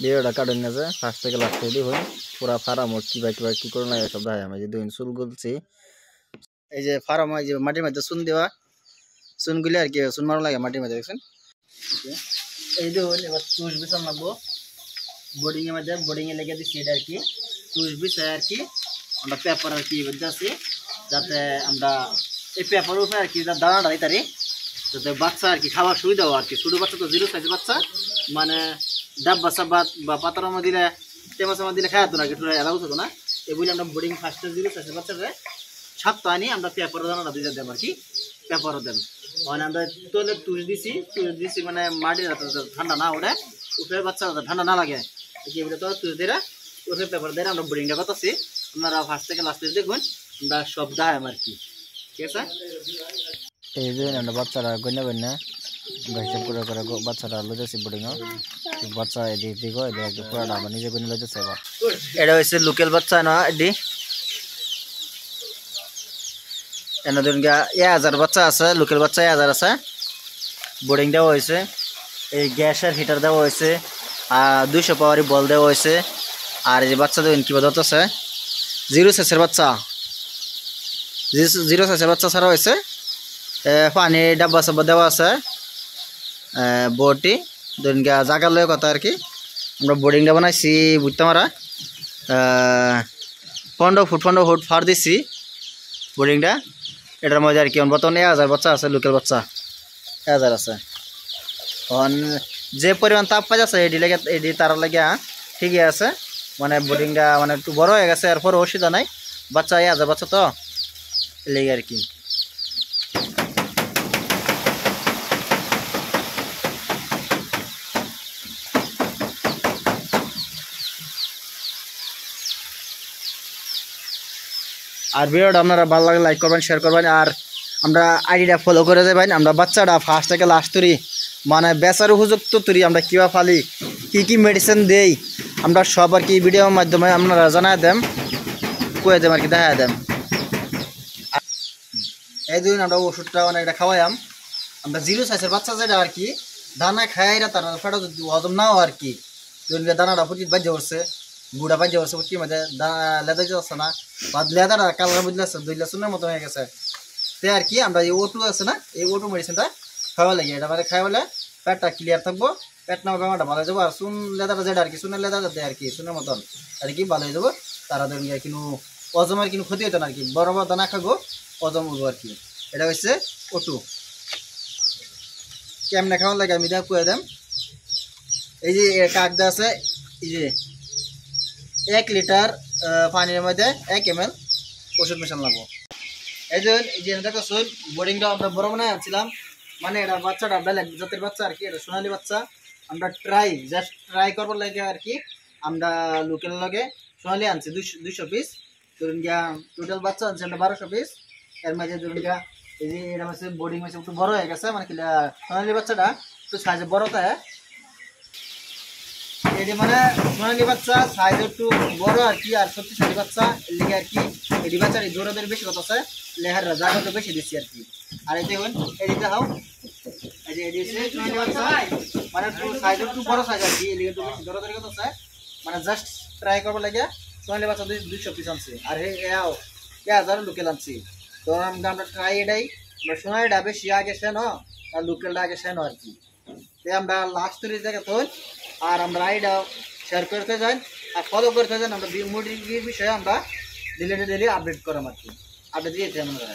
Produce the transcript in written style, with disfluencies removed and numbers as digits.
ভিডিওটা কাটুন গেছে ফার্স্ট থেকে লাস্ট অবধি হই পুরা ফার্ম কিবা কি করে লাগে সব দেখাই আমি যে দুই চুল গুলছি এই যে ফার্ম এই যে মাটির মধ্যে চুন দেওয়া চুনগুলি আর কি চুন মারা লাগে মাটির মধ্যে দেখছেন এই দেখুন এবার তুষ বিছান লাগবো বোর্ডিং এর মধ্যে বোর্ডিং এ লেগে দিচ্ছি এটা আর কি তুষ বিছায় আর কি আমরা পেপার আর কি আছে যাতে আমরা এই পেপার উপরে আর কি দানা ঢালি তারি যাতে বাচ্চা আর কি খাবার সুবিধা হয় আর কি ছোটো বাচ্চা তো 0 সাইজের বাচ্চা মানে ডাব বাচ্চা বা পাতার মধ্যে দিলে টেমার দিলে খাওয়া তো না একটু এলাও হতো না এই বলে আমরা বোর্ডিং ফার্স্টে 0 সাইজের বাচ্চাকে ছাত্র আনি আমরা পেপার দানাটা দিয়ে দেব আর কি পেপারও দেন মানে আমরা তোলে তুষ দিছি মানে মাটির ঠান্ডা না ওঠে উঠে বাচ্চা ঠান্ডা না লাগে কি বলে তো তুষ দিয়ে উঠে পেপার দিয়ে আমরা বোর্ডিংটা করতেছি আপনারা ফার্স্ট থেকে লাস্টে দেখবেন আমরা সব দেখাই আর কি ঠিক আছে এই যে আমরা বাচ্চারা গন্যা হিসাব করে বাচ্চারা লইতেছি বোর্ডিং বাচ্চা এদিকে পুরাটা আমরা নিজে গন্যা লইতেছে এবার এটা হচ্ছে লোকাল বাচ্চা না এটি এনে ধরুন 1000 বাচ্চা আছে লোকাল বাচ্চা 1000 আছে বোর্ডিং দেওয়া হয়েছে এই গ্যাসের হিটার দেওয়া হয়েছে আর 200 পাওয়ারি বল দেওয়া হয়েছে আর এই যে বাচ্চা দেখুন কী বলতেছে 0 সাইজের বাচ্চা 0 সাইজের বাচ্চা ছাড়া হয়েছে পানি ডাব্বা সাব্বা দেওয়া আছে বোর্ডটি ধরুন জায়গা লয় কথা আর কি আমরা বোর্ডিংটা বানাইছি বুঝতে মারা 15 ফুট ফার দিচ্ছি বোর্ডিংটা এটার মধ্যে আর কি বর্তমানে 1000 বাচ্চা আছে লোকাল বাচ্চা 1000 আছে তখন যে পরিমাণ তাপ পাওয়া যাচ্ছে এটি তার লাগে ঠিকই আছে মানে বোর্ডিংটা মানে একটু বড় হয়ে গেছে এরপর অসুবিধা নাই বাচ্চা 1000 বাচ্চা তো লেগে আর কি আর ভিডিওটা আপনারা ভালো লাগে লাইক করবেন শেয়ার করবেন আর আমরা আইডিটা ফলো করে দেবেন আমরা বাচ্চাটা ফার্স্ট থেকে লাস্ট তুরি মানে বেচার উপযুক্ত তুরি আমরা কীভাবে ফালি কি মেডিসিন দেই আমরা সব আর কি ভিডিওর মাধ্যমে আপনারা জানাই দেন কয়ে দেন আর কি দেখা দেন এই দিন আমরা ওষুধটা মানে এটা খাওয়াইম আমরা 0 সাইজের বাচ্চা যেটা আর কি দানা খাইরা তার ফেটা যদি হজম নাও আর কি দানাটা প্রতি বাজ্য করছে গুড়া বাজ্য করছে কি মধ্যে লেদা যাচ্ছে না বা লেদাটা কালার বুঝলেছে 2 লেসনের মতো হয়ে গেছে তে আর কি আমরা এই O2 আছে না এই O2 মেডিসিনটা খাওয়া লাগে এটা মানে খাওয়ালে পেটটা ক্লিয়ার থাকবো পেট না বেমারটা ভালো হয়ে যাবো আর চুন লেদাটা যেটা আর কি চুনের লেদাটা দেয় আর কি চুনের মতন আর কি ভালো হয়ে যাবো তারা ধরুন কিন্তু হজমের কিন্তু ক্ষতি হতো না আর কি বড় বড় দানা খাবো হজম হবো আর কি এটা হচ্ছে O2 কেমনে খাওয়া লাগে আমি দেখো দেন এই যে কাগদা আছে এই যে 1 লিটার পানির মধ্যে 1 ml ওষুধ মেশান লাগবো এই যে দেখো শুন বোর্ডিংটা আমরা বড় বানায় আনছিলাম মানে এটা বাচ্চাটা বেলেগ জাতের বাচ্চা আর কি এটা সোনালী বাচ্চা আমরা জাস্ট ট্রাই করবার লাগে আর কি আমরা লোকাল লগে সোনালী আনছি 200 পিস ধরুন গিয়া টোটাল বাচ্চা আনছি আমরা 1200 পিস এর মাঝে ধরুন গিয়া এই যে এটা হচ্ছে বোর্ডিং হচ্ছে একটু বড় হয়ে গেছে মানে কি সোনালী বাচ্চাটা একটু সাইজে বড় থাকে এই যে মানে সোনালী বাচ্চা সাইজ একটু বড় আর কি আর শক্তিশালী বাচ্চা লিগে আর কি এই বাচ্চার দৌড়াদৌড়ি বেশি কথা আছে লেহার জায়গাটা বেশি দিচ্ছি আর কি আর এই দেখুন এদিকে হাও এই যে এদিকে সোনালী বাচ্চা মানে একটু সাইজ একটু বড় সাইজ আর কি লিগে একটু বেশি দৌড়াদৌড়ি কথা আছে মানে জাস্ট ট্রাই করবার লাগে সোনালী বাচ্চা 200 পিস আনছি আর এও 1000 লোকাল আনছি তো আমরা ট্রাই এটাই আমরা সোনালীটা বেশি আগে সেন আর লোকালটা আগে সেন আর কি তো আমরা লাস্ট তৈরি দেখে তো আর আমরা আইডা শেয়ার করতে যাই আর ফলো করতে যান আমরা মুরগির বিষয়ে আমরা ডেলি আপডেট করাম আর কি আপডেট দিয়েছি আমরা